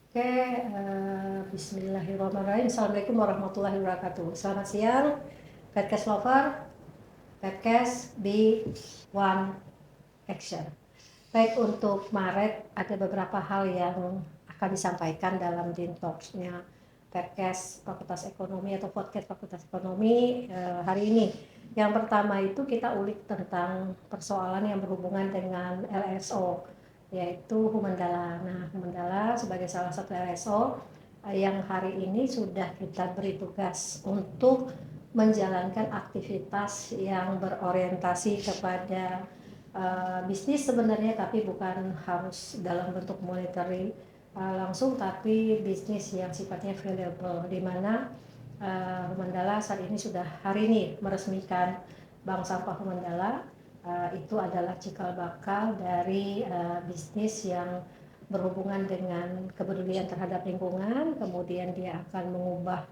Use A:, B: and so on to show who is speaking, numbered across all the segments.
A: Oke, bismillahirrahmanirrahim. Assalamualaikum warahmatullahi wabarakatuh. Selamat siang, podcast lover, podcast B1 Action. Baik, untuk Maret ada beberapa hal yang akan disampaikan dalam Talks-nya podcast Fakultas Ekonomi atau podcast Fakultas Ekonomi hari ini. Yang pertama itu kita ulik tentang persoalan yang berhubungan dengan LSO, yaitu Humendala. Nah, Humendala sebagai salah satu LSO yang hari ini sudah kita beri tugas untuk menjalankan aktivitas yang berorientasi kepada bisnis sebenarnya, tapi bukan harus dalam bentuk monetary langsung, tapi bisnis yang sifatnya valuable, di mana Humendala saat ini sudah hari ini meresmikan Bank Sampah Humendala. Itu adalah cikal bakal dari bisnis yang berhubungan dengan kepedulian terhadap lingkungan, kemudian dia akan mengubah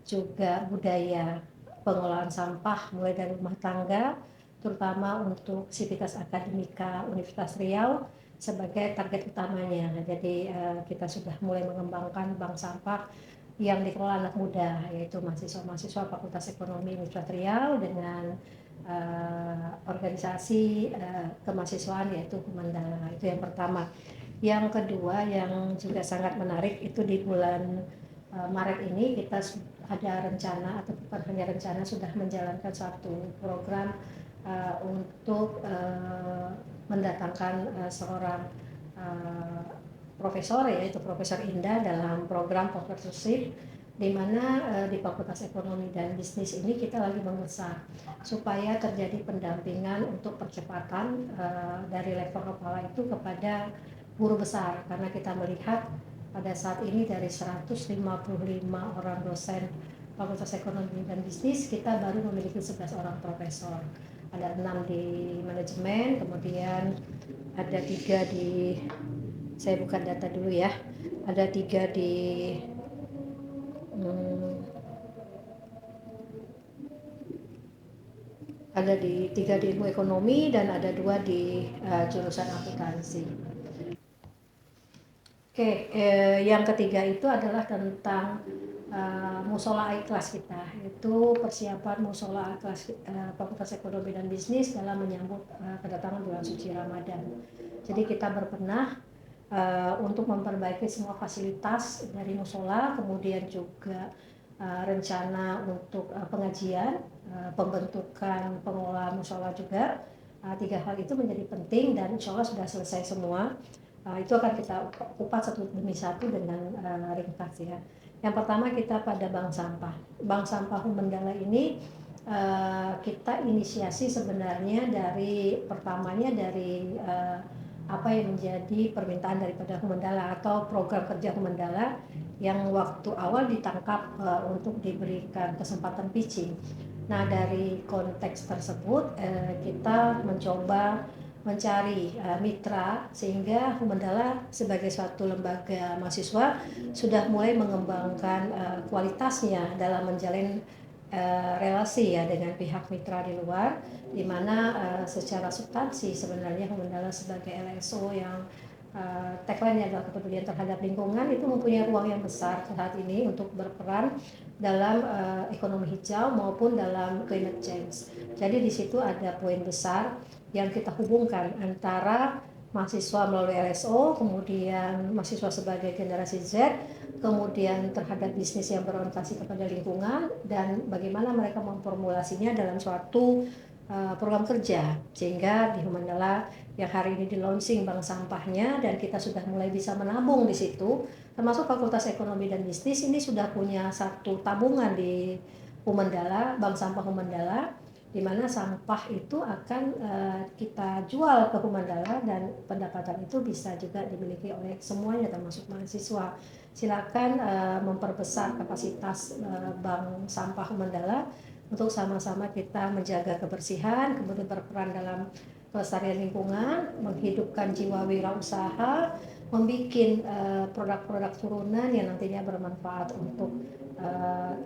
A: juga budaya pengelolaan sampah mulai dari rumah tangga, terutama untuk Sivitas Akademika Universitas Riau sebagai target utamanya. Jadi kita sudah mulai mengembangkan bank sampah yang dikelola anak muda, yaitu mahasiswa-mahasiswa Fakultas Ekonomi Universitas Riau dengan organisasi kemahasiswaan yaitu Humendala. Itu yang pertama. Yang kedua yang juga sangat menarik itu di bulan Maret ini kita ada rencana, atau bukan hanya rencana, sudah menjalankan suatu program untuk mendatangkan seorang profesor, yaitu Profesor Indah, dalam program profesorship, di mana di Fakultas Ekonomi dan Bisnis ini kita lagi membesar supaya terjadi pendampingan untuk percepatan dari level kepala itu kepada guru besar, karena kita melihat pada saat ini dari 155 orang dosen Fakultas Ekonomi dan Bisnis, kita baru memiliki 11 orang profesor. Ada 6 di manajemen, kemudian ada 3 di, saya buka data dulu ya, ada 3 di ada di 3 di ilmu ekonomi dan ada 2 di jurusan akuntansi. Oke, yang ketiga itu adalah tentang musola ikhlas kita, itu persiapan musola ikhlas Fakultas Ekonomi dan Bisnis dalam menyambut kedatangan bulan suci Ramadan. Jadi kita berbenah untuk memperbaiki semua fasilitas dari musola, kemudian juga rencana untuk pengajian, pembentukan pengelola musola juga. 3 hal itu menjadi penting dan insya Allah sudah selesai semua. Itu akan kita kupas satu demi satu dengan ringkas ya. Yang pertama kita pada bank sampah. Bank sampah Humendala ini kita inisiasi sebenarnya dari pertamanya dari apa yang menjadi permintaan daripada Humendala atau program kerja Humendala yang waktu awal ditangkap untuk diberikan kesempatan pitching. Nah, dari konteks tersebut kita mencoba mencari mitra, sehingga Humendala sebagai suatu lembaga mahasiswa sudah mulai mengembangkan kualitasnya dalam menjalin relasi ya dengan pihak mitra di luar, di mana secara substansi sebenarnya Humendala sebagai LSO yang tagline-nya adalah kepedulian terhadap lingkungan, itu mempunyai ruang yang besar saat ini untuk berperan dalam ekonomi hijau maupun dalam climate change. Jadi di situ ada poin besar yang kita hubungkan antara mahasiswa melalui LSO, kemudian mahasiswa sebagai generasi Z, kemudian terhadap bisnis yang berorientasi kepada lingkungan, dan bagaimana mereka memformulasinya dalam suatu program kerja, sehingga di Humendala yang hari ini di launching bank sampahnya dan kita sudah mulai bisa menabung di situ, termasuk Fakultas Ekonomi dan Bisnis ini sudah punya satu tabungan di Humendala, bank sampah Humendala, di mana sampah itu akan kita jual ke Humendala dan pendapatan itu bisa juga dimiliki oleh semuanya termasuk mahasiswa. Silakan memperbesar kapasitas bank sampah Humendala untuk sama-sama kita menjaga kebersihan, kemudian berperan dalam pelestarian lingkungan, menghidupkan jiwa wirausaha, membuat produk-produk turunan yang nantinya bermanfaat untuk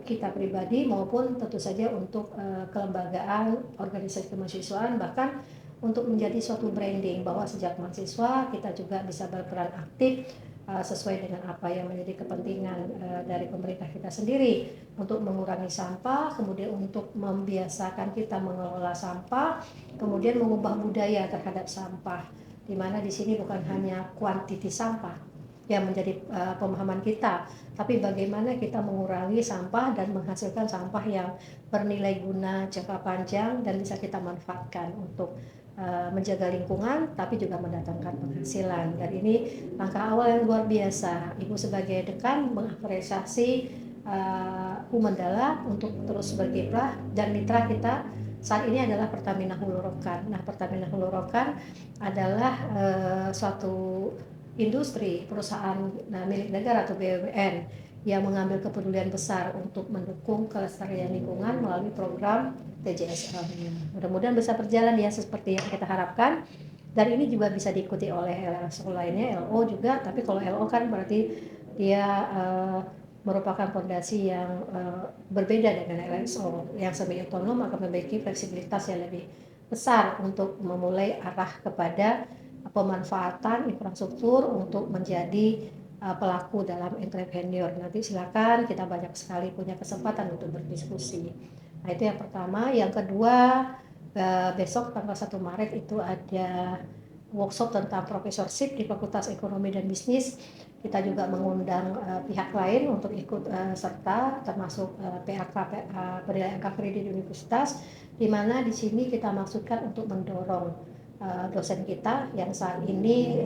A: kita pribadi maupun tentu saja untuk kelembagaan organisasi kemahasiswaan, bahkan untuk menjadi suatu branding bahwa sejak mahasiswa kita juga bisa berperan aktif sesuai dengan apa yang menjadi kepentingan dari pemerintah kita sendiri untuk mengurangi sampah, kemudian untuk membiasakan kita mengelola sampah, kemudian mengubah budaya terhadap sampah, di mana di sini bukan hanya kuantiti sampah yang menjadi pemahaman kita, tapi bagaimana kita mengurangi sampah dan menghasilkan sampah yang bernilai guna jangka panjang dan bisa kita manfaatkan untuk menjaga lingkungan, tapi juga mendatangkan penghasilan. Dan ini langkah awal yang luar biasa. Ibu sebagai dekan mengapresiasi Bu Mandala untuk terus berkiprah, dan mitra kita saat ini adalah Pertamina Hulu Rokan. Nah, Pertamina Hulu Rokan adalah suatu industri perusahaan milik negara atau BUMN yang mengambil kepedulian besar untuk mendukung kelestarian lingkungan melalui program TJSL-nya. Mudah-mudahan bisa berjalan ya seperti yang kita harapkan, dan ini juga bisa diikuti oleh LSO lainnya, LO juga, tapi kalau LO kan berarti dia merupakan fondasi yang berbeda dengan LSO yang semi otonom, akan memiliki fleksibilitas yang lebih besar untuk memulai arah kepada pemanfaatan infrastruktur untuk menjadi pelaku dalam entrepreneur. Nanti silakan, kita banyak sekali punya kesempatan untuk berdiskusi. Nah, itu yang pertama. Yang kedua, besok tanggal 1 Maret itu ada workshop tentang profesorship di Fakultas Ekonomi dan Bisnis. Kita juga mengundang pihak lain untuk ikut serta, termasuk PAK penilaian kredit universitas, di mana di sini kita maksudkan untuk mendorong dosen kita yang saat ini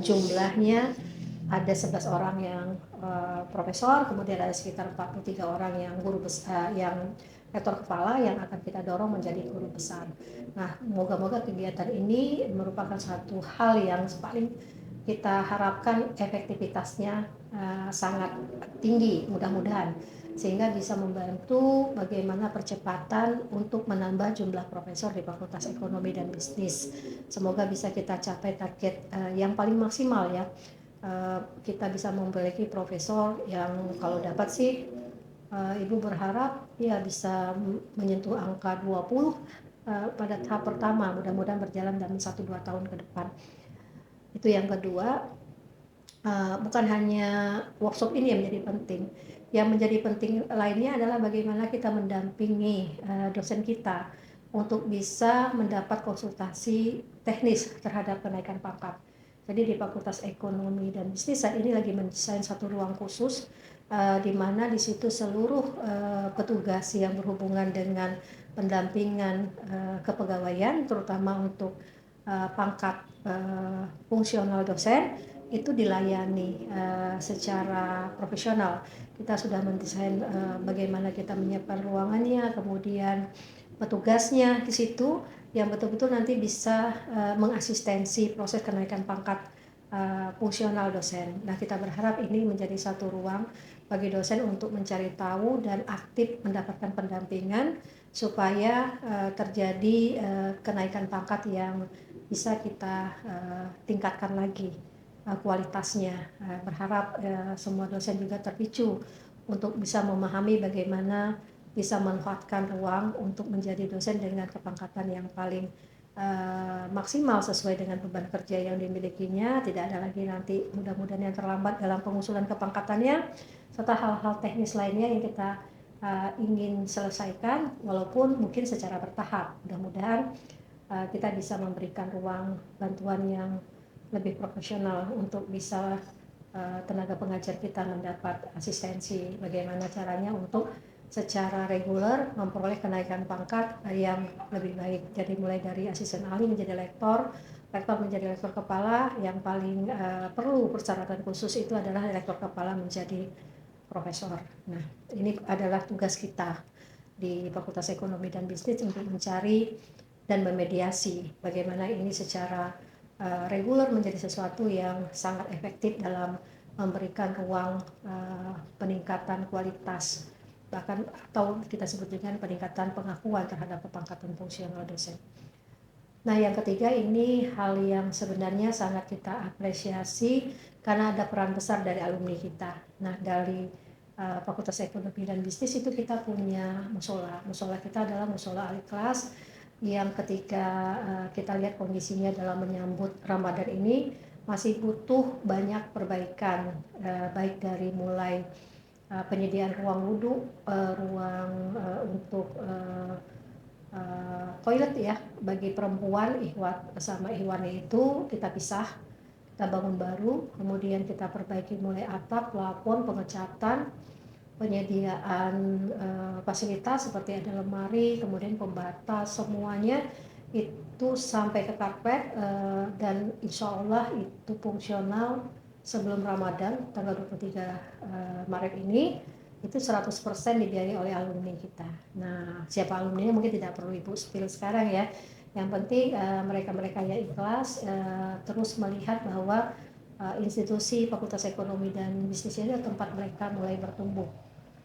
A: jumlahnya ada 11 orang yang profesor, kemudian ada sekitar 43 orang yang guru besar, yang rektor kepala, yang akan kita dorong menjadi guru besar. Nah, moga-moga kegiatan ini merupakan satu hal yang paling kita harapkan efektivitasnya sangat tinggi, mudah-mudahan, sehingga bisa membantu bagaimana percepatan untuk menambah jumlah profesor di Fakultas Ekonomi dan Bisnis. Semoga bisa kita capai target yang paling maksimal ya. Kita bisa memiliki profesor yang kalau dapat sih Ibu berharap ya bisa menyentuh angka 20 pada tahap pertama, mudah-mudahan berjalan dalam 1-2 tahun ke depan. Itu yang kedua. Bukan hanya workshop ini yang menjadi penting. Yang menjadi penting lainnya adalah bagaimana kita mendampingi dosen kita untuk bisa mendapat konsultasi teknis terhadap kenaikan pangkat. Jadi di Fakultas Ekonomi dan Bisnis saat ini lagi mendesain satu ruang khusus di mana di situ seluruh petugas yang berhubungan dengan pendampingan kepegawaian, terutama untuk pangkat fungsional dosen, itu dilayani secara profesional. Kita sudah mendesain bagaimana kita menyiapkan ruangannya, kemudian petugasnya di situ yang betul-betul nanti bisa mengasistensi proses kenaikan pangkat fungsional dosen. Nah, kita berharap ini menjadi satu ruang bagi dosen untuk mencari tahu dan aktif mendapatkan pendampingan supaya terjadi kenaikan pangkat yang bisa kita tingkatkan lagi kualitasnya. Berharap semua dosen juga terpicu untuk bisa memahami bagaimana bisa memanfaatkan ruang untuk menjadi dosen dengan kepangkatan yang paling maksimal sesuai dengan beban kerja yang dimilikinya. Tidak ada lagi nanti mudah-mudahan yang terlambat dalam pengusulan kepangkatannya, serta hal-hal teknis lainnya yang kita ingin selesaikan, walaupun mungkin secara bertahap. Mudah-mudahan kita bisa memberikan ruang bantuan yang lebih profesional untuk bisa tenaga pengajar kita mendapat asistensi bagaimana caranya untuk secara reguler memperoleh kenaikan pangkat yang lebih baik. Jadi mulai dari asisten ahli menjadi lektor, rektor menjadi rektor kepala, yang paling perlu persyaratan khusus itu adalah rektor kepala menjadi profesor. Nah, ini adalah tugas kita di Fakultas Ekonomi dan Bisnis untuk mencari dan memediasi bagaimana ini secara reguler menjadi sesuatu yang sangat efektif dalam memberikan ruang peningkatan kualitas, bahkan atau kita sebut dengan peningkatan pengakuan terhadap kepangkatan fungsional dosen. Nah, yang ketiga ini hal yang sebenarnya sangat kita apresiasi karena ada peran besar dari alumni kita. Nah, dari Fakultas Ekonomi dan Bisnis itu kita punya musola. Musola kita adalah musola Al-Ikhlas yang ketika kita lihat kondisinya dalam menyambut Ramadan ini masih butuh banyak perbaikan, baik dari mulai penyediaan ruang wudhu, ruang untuk toilet ya, bagi perempuan ihwat sama ihwannya itu kita pisah, kita bangun baru, kemudian kita perbaiki mulai atap, plafon, pengecatan, penyediaan fasilitas seperti ada lemari, kemudian pembatas, semuanya itu sampai ke karpet, dan insya Allah itu fungsional sebelum Ramadan tanggal 23 Maret ini. Itu 100% dibiayai oleh alumni kita. Nah, siapa alumninya mungkin tidak perlu Ibu spill sekarang ya. Yang penting mereka-mereka yang ikhlas terus melihat bahwa institusi Fakultas Ekonomi dan Bisnis ini adalah tempat mereka mulai bertumbuh.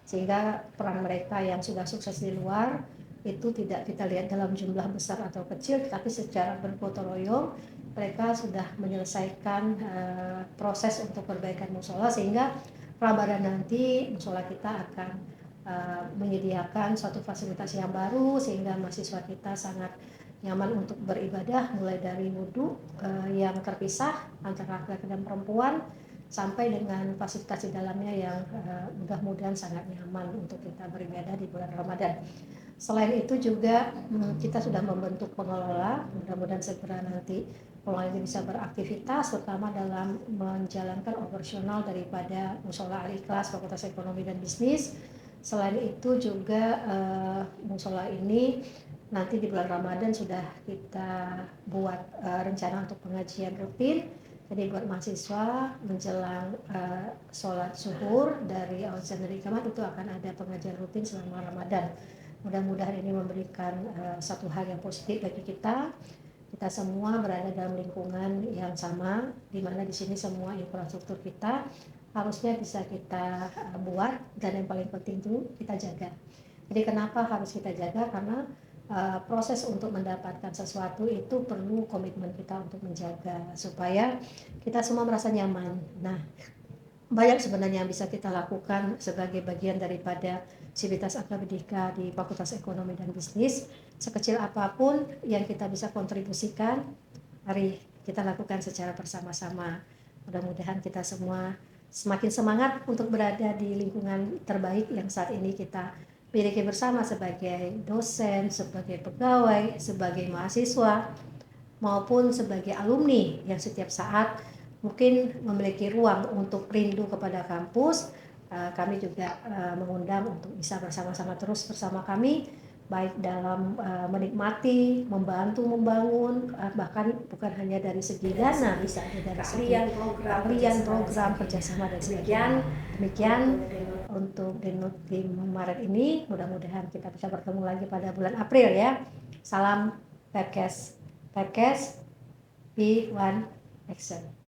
A: Sehingga peran mereka yang sudah sukses di luar itu tidak kita lihat dalam jumlah besar atau kecil, tapi secara bergotong royong mereka sudah menyelesaikan proses untuk perbaikan musola, sehingga Ramadan nanti musola kita akan menyediakan suatu fasilitas yang baru sehingga mahasiswa kita sangat nyaman untuk beribadah, mulai dari wudhu yang terpisah antara laki-laki dan perempuan sampai dengan fasilitas di dalamnya yang mudah-mudahan sangat nyaman untuk kita beribadah di bulan Ramadan. Selain itu juga kita sudah membentuk pengelola, mudah-mudahan segera nanti pengelola ini bisa beraktivitas, terutama dalam menjalankan operasional daripada Musola Al-Ikhlas Fakultas Ekonomi dan Bisnis. Selain itu juga musola ini nanti di bulan Ramadan sudah kita buat rencana untuk pengajian rutin. Jadi buat mahasiswa menjelang sholat zuhur dari Al-Azhar dari Kamat itu akan ada pengajian rutin selama Ramadan. Mudah-mudahan ini memberikan satu hal yang positif bagi kita. Kita semua berada dalam lingkungan yang sama, di mana di sini semua infrastruktur kita harusnya bisa kita buat, dan yang paling penting itu kita jaga. Jadi kenapa harus kita jaga? Karena proses untuk mendapatkan sesuatu itu perlu komitmen kita untuk menjaga supaya kita semua merasa nyaman. Nah, banyak sebenarnya yang bisa kita lakukan sebagai bagian daripada sivitas akademika di Fakultas Ekonomi dan Bisnis. Sekecil apapun yang kita bisa kontribusikan, mari kita lakukan secara bersama-sama. Mudah-mudahan kita semua semakin semangat untuk berada di lingkungan terbaik yang saat ini kita miliki bersama sebagai dosen, sebagai pegawai, sebagai mahasiswa, maupun sebagai alumni yang setiap saat mungkin memiliki ruang untuk rindu kepada kampus. Kami juga mengundang untuk bisa bersama-sama terus bersama kami, baik dalam menikmati, membantu membangun, bahkan bukan hanya dari segi dana, bisa dari segi keahlian program kerjasama dan sebagainya. Demikian untuk di Maret ini, mudah-mudahan kita bisa bertemu lagi pada bulan April ya. Salam Perkes, Perkes, Be One Action.